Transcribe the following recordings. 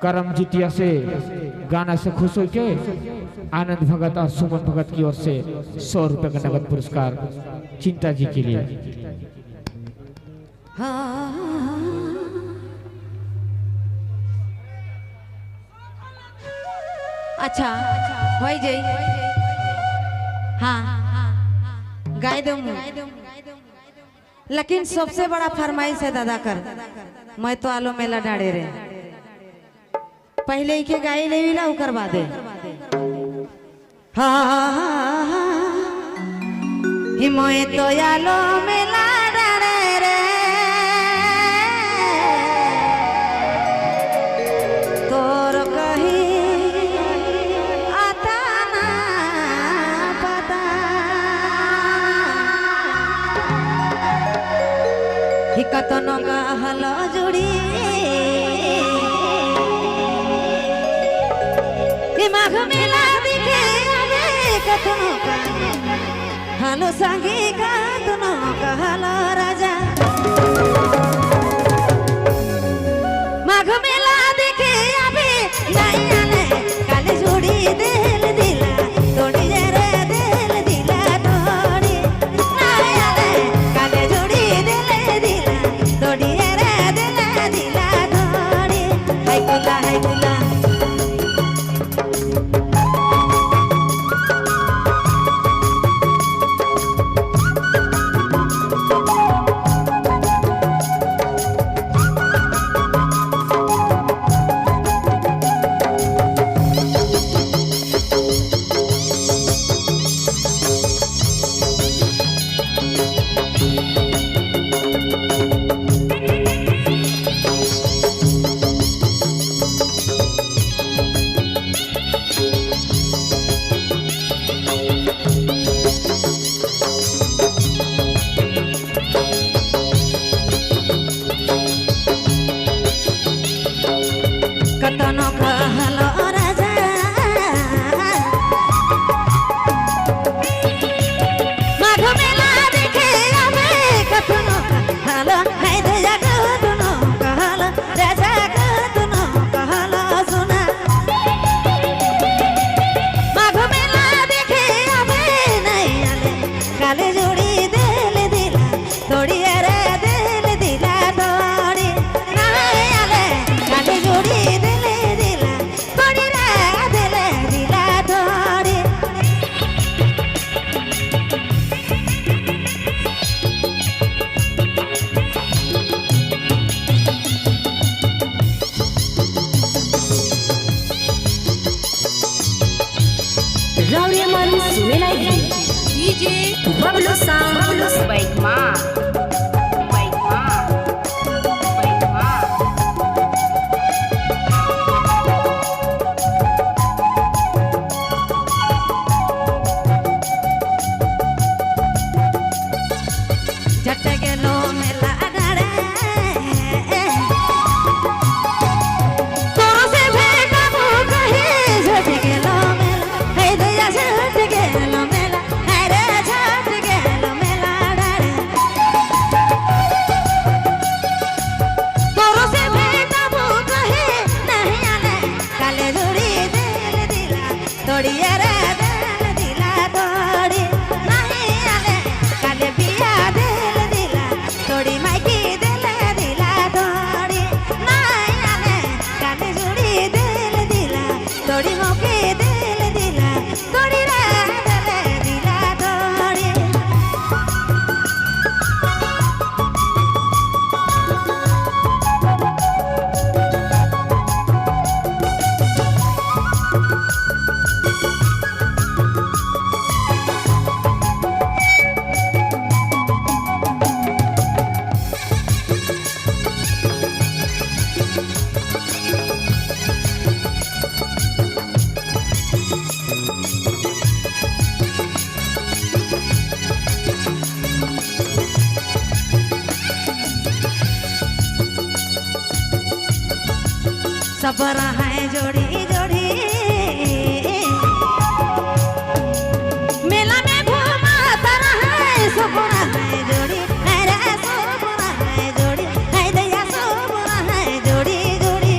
करम जितिया से गाना से खुश हो के आनंद भगत और सुमन भगत की ओर से 100 रुपए का नगद पुरस्कार चिंता जी के लिए। अच्छा हो जाई। हाँ गाय दूँ, लेकिन सबसे बड़ा फरमाइश है दादा कर, मैं तो आलो मेला डाड़े रे पहले ही के गाय ले ला उकर बादे। मैं तो आलो मेला डाड़े रे तोर कहीं आता ना पता ही कतनो का हलो जुड़ी माघ मेला दिखे आवे कतनो का हलो संगी कतनो का हलो राजा माघ मेला दिखे आवे नहीं आले काले जोड़ी दिल दिला तोड़ी रे दिल दिला तोड़ी नहीं आले काले जोड़ी दिल दिला तोड़ी रे दिल दिला तोड़ी हाय कुला कतनो कहलो राजा माघ मेला देखे आवे कतनो कहलो है दया कतनो कहलो राजा कतनो कहलो सुना माघ मेला देखे आवे नहीं आले काले जोड़ी दिल दिला तोड़ी रे दिल दिला तोड़ी नहीं आले काले जोड़ी Rauri Manu sume lagi DJ Pablo Santos baik ma सबरा है जोड़ी जोड़ी मेला में घूमाता है सबरा है जोड़ी अरे सबरा है जोड़ी है दया सबरा है जोड़ी जोड़ी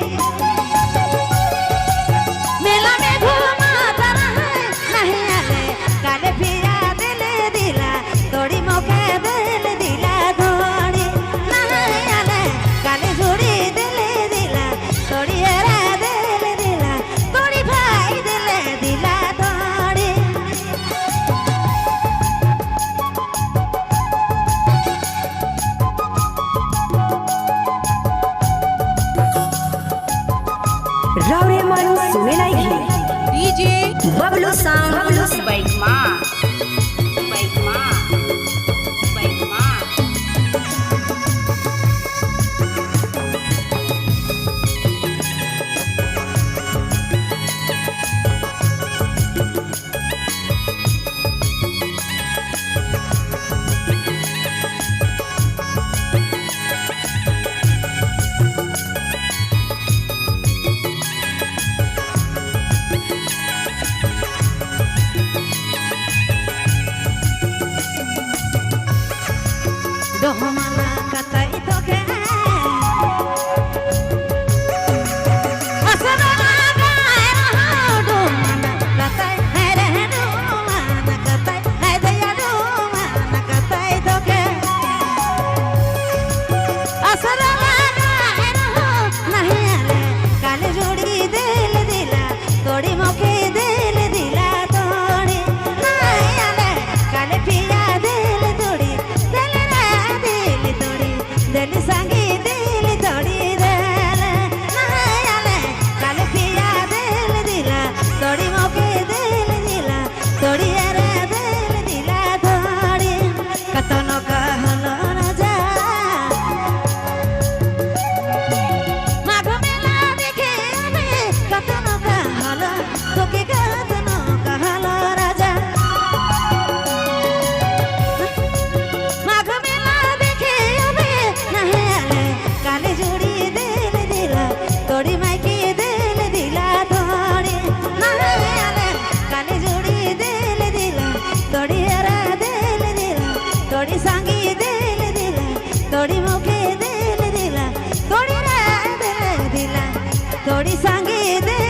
रावरे मन सुने लागी डीजे बबलू सांग बबलू बाइक मां बाइक मां बाइक मां Dohmana katai toke asana gaero dohmana katai here dohmana katai haidaya dohmana katai toke asana gaero nahi ale kale jodi del dila todi moke del dila todi nahi ale kale piya del todi दिल संगी दिल तोड़ी देले नहीं आले कल पिया दिल दिला तोड़ी मोके दिल दिला तोड़ी रे दिल दिला तोड़ी कतनो कहलो न जा माघ मेला देखे आवे कतनो कहलो तोके कतनो कहलो राजा माघ मेला देखे आवे नहीं आले काले जोड़ी दिल दिला तोड़ी मायके दिल दिला तोड़ी नहीं आले काले जोड़ी दिल दिला तोड़ी हरा दिल दिला तोड़ी सांगी दिल दिला तोड़ी मोके दिल दिला तोड़ी रे दिल दिला तोड़ी सांगी दिल